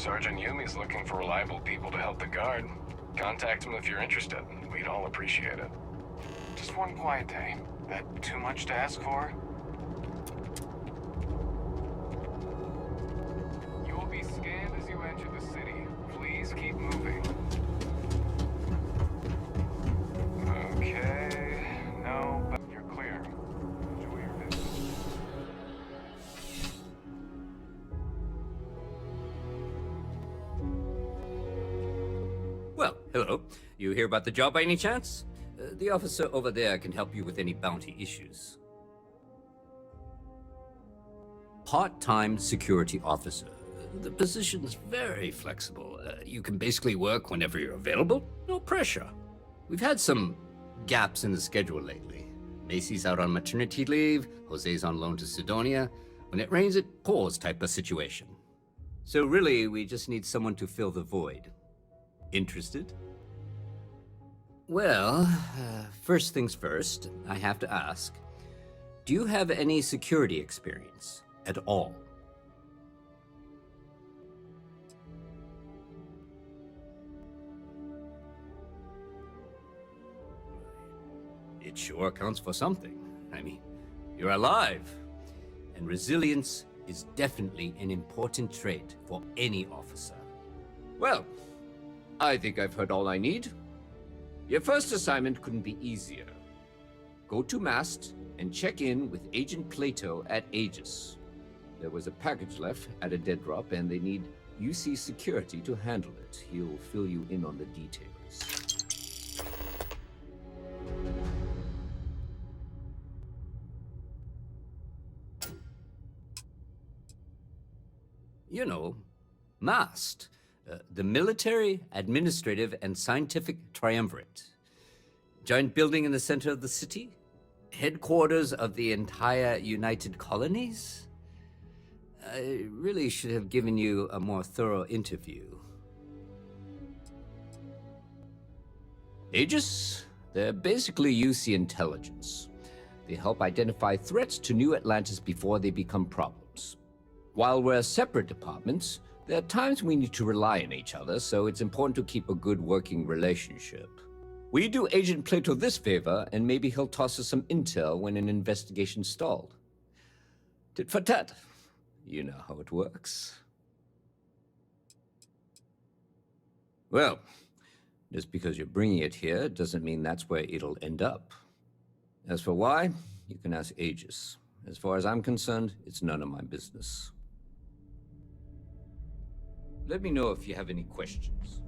Sergeant Yumi's looking for reliable people to help the guard. Contact him if you're interested. We'd all appreciate it. Just one quiet day. That too much to ask for? You will be scanned as you enter the city. Please keep moving. Okay. No, but you're clear. Enjoy your visit. Well, hello. You hear about the job by any chance? The officer over there can help you with any bounty issues. Part-time security officer. The position's very flexible. You can basically work whenever you're available. No pressure. We've had some gaps in the schedule lately. Macy's out on maternity leave, Jose's on loan to Sidonia. When it rains, it pours type of situation. So really, we just need someone to fill the void. Interested? Well, first things first, I have to ask, do you have any security experience at all? It sure counts for something. I mean, you're alive. And resilience is definitely an important trait for any officer. Well, I think I've heard all I need. Your first assignment couldn't be easier. Go to Mast and check in with Agent PLATO at Aegis. There was a package left at a dead drop and they need UC security to handle it. He'll fill you in on the details. You know, Mast. The Military, Administrative, and Scientific Triumvirate. Giant building in the center of the city? Headquarters of the entire United Colonies? I really should have given you a more thorough interview. Aegis? They're basically UC intelligence. They help identify threats to New Atlantis before they become problems. While we're separate departments, there are times we need to rely on each other, so it's important to keep a good working relationship. Will you do Agent PLATO this favor, and maybe he'll toss us some intel when an investigation stalled? Tit for tat. You know how it works. Well, just because you're bringing it here doesn't mean that's where it'll end up. As for why, you can ask Aegis. As far as I'm concerned, it's none of my business. Let me know if you have any questions.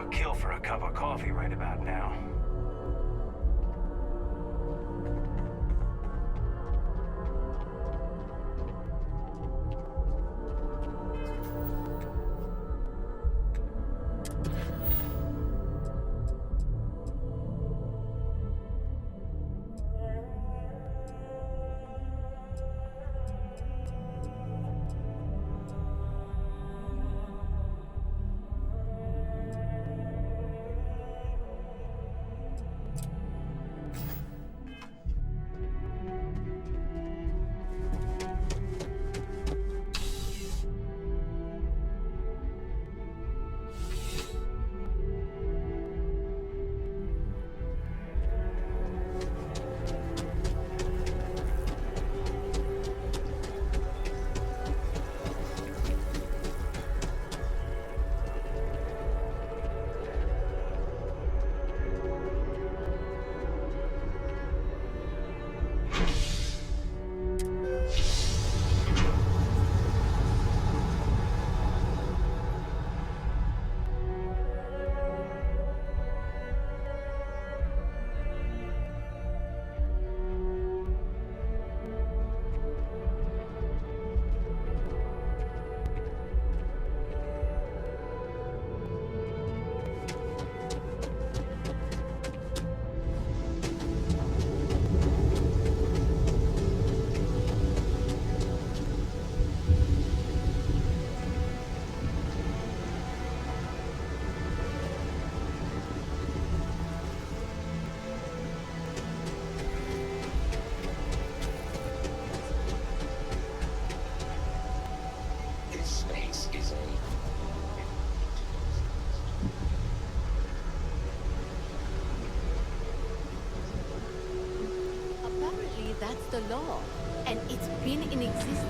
Kill for a cup of coffee right about now. against the law, and it's been in existence?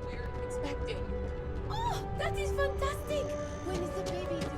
We're expecting. Oh, that is fantastic! When is the baby due?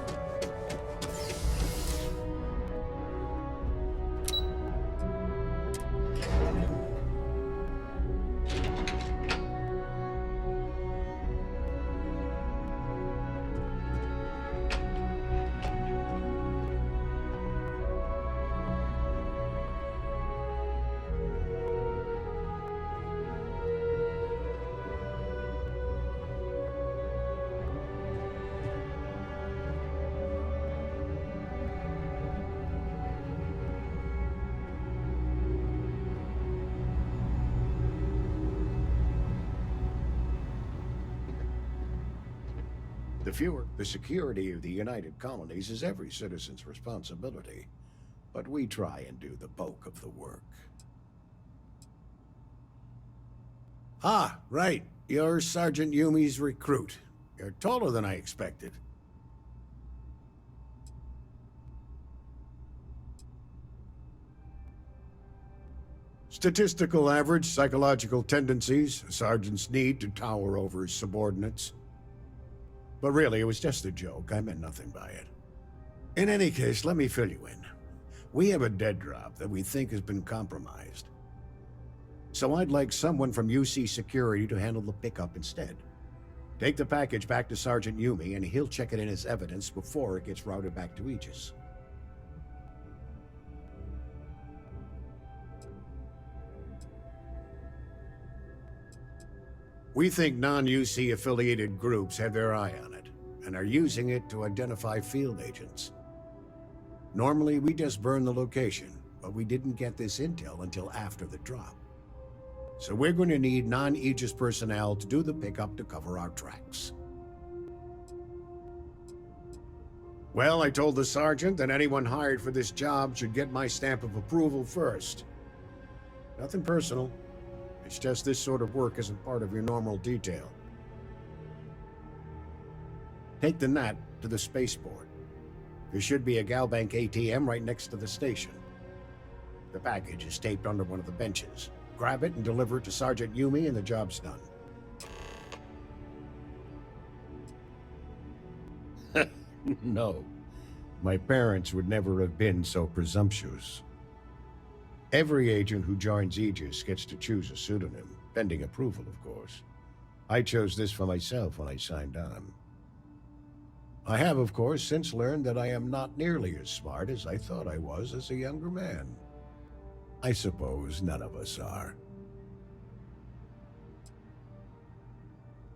The security of the United Colonies is every citizen's responsibility, but we try and do the bulk of the work. Ah, right. You're Sergeant Yumi's recruit. You're taller than I expected. Statistical average, psychological tendencies, a sergeant's need to tower over his subordinates. But really, it was just a joke. I meant nothing by it. In any case, let me fill you in. We have a dead drop that we think has been compromised. So I'd like someone from UC Security to handle the pickup instead. Take the package back to Sergeant Yumi, and he'll check it in as evidence before it gets routed back to Aegis. We think non-UC affiliated groups have their eye on it, and are using it to identify field agents. Normally, we just burn the location, but we didn't get this intel until after the drop. So we're going to need non-Aegis personnel to do the pickup to cover our tracks. Well, I told the sergeant that anyone hired for this job should get my stamp of approval first. Nothing personal. It's just this sort of work isn't part of your normal detail. Take the Nat to the spaceport. There should be a Galbank ATM right next to the station. The package is taped under one of the benches. Grab it and deliver it to Sergeant Yumi and the job's done. No. My parents would never have been so presumptuous. Every agent who joins Aegis gets to choose a pseudonym, pending approval, of course. I chose this for myself when I signed on. I have, of course, since learned that I am not nearly as smart as I thought I was as a younger man. I suppose none of us are.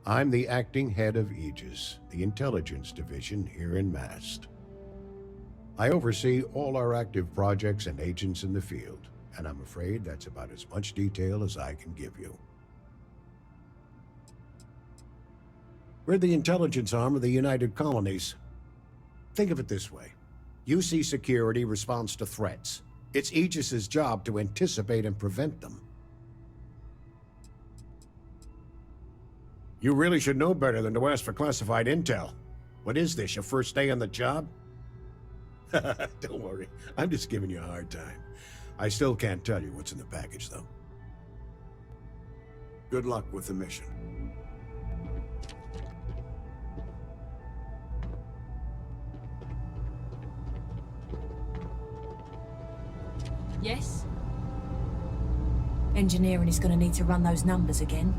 I'm the acting head of Aegis, the intelligence division here in Mast. I oversee all our active projects and agents in the field, and I'm afraid that's about as much detail as I can give you. We're the intelligence arm of the United Colonies. Think of it this way. UC Security responds to threats. It's Aegis's job to anticipate and prevent them. You really should know better than to ask for classified intel. What is this, your first day on the job? Don't worry, I'm just giving you a hard time. I still can't tell you what's in the package, though. Good luck with the mission. Yes? Engineering is going to need to run those numbers again.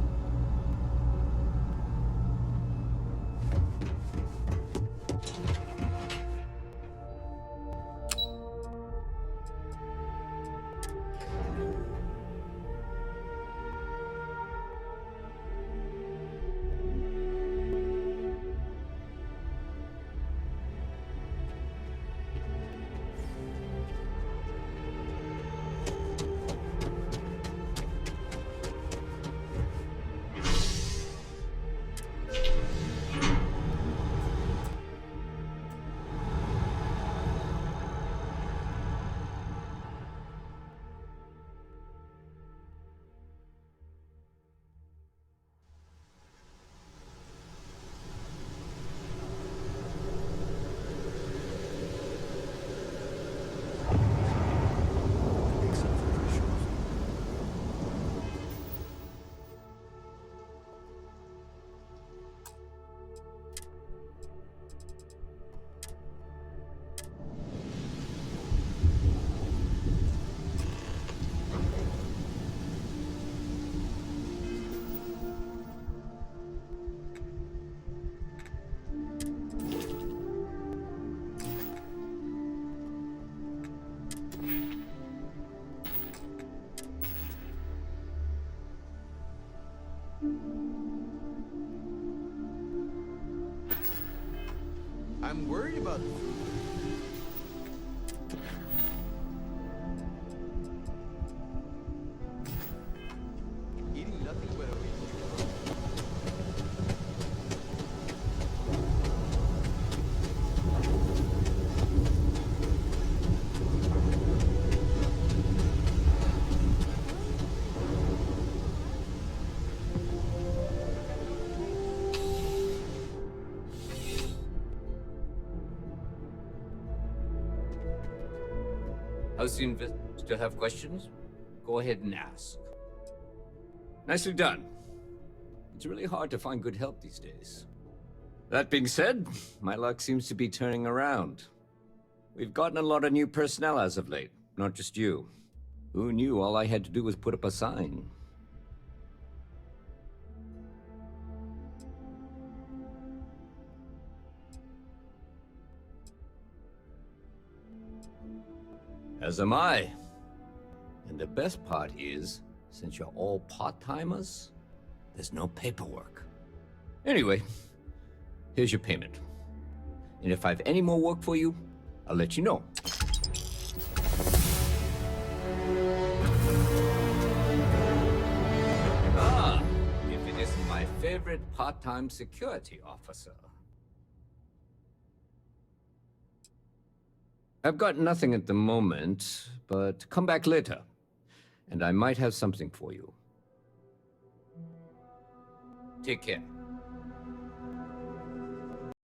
brothers. Eating nothing but a How's the invest? Still have questions? Go ahead and ask. Nicely done. It's really hard to find good help these days. That being said, my luck seems to be turning around. We've gotten a lot of new personnel as of late, not just you. Who knew all I had to do was put up a sign? As am I. And the best part is, since you're all part-timers, there's no paperwork. Anyway, here's your payment. And if I have any more work for you, I'll let you know. Ah, if it isn't my favorite part-time security officer. I've got nothing at the moment, but come back later, and I might have something for you. Take care.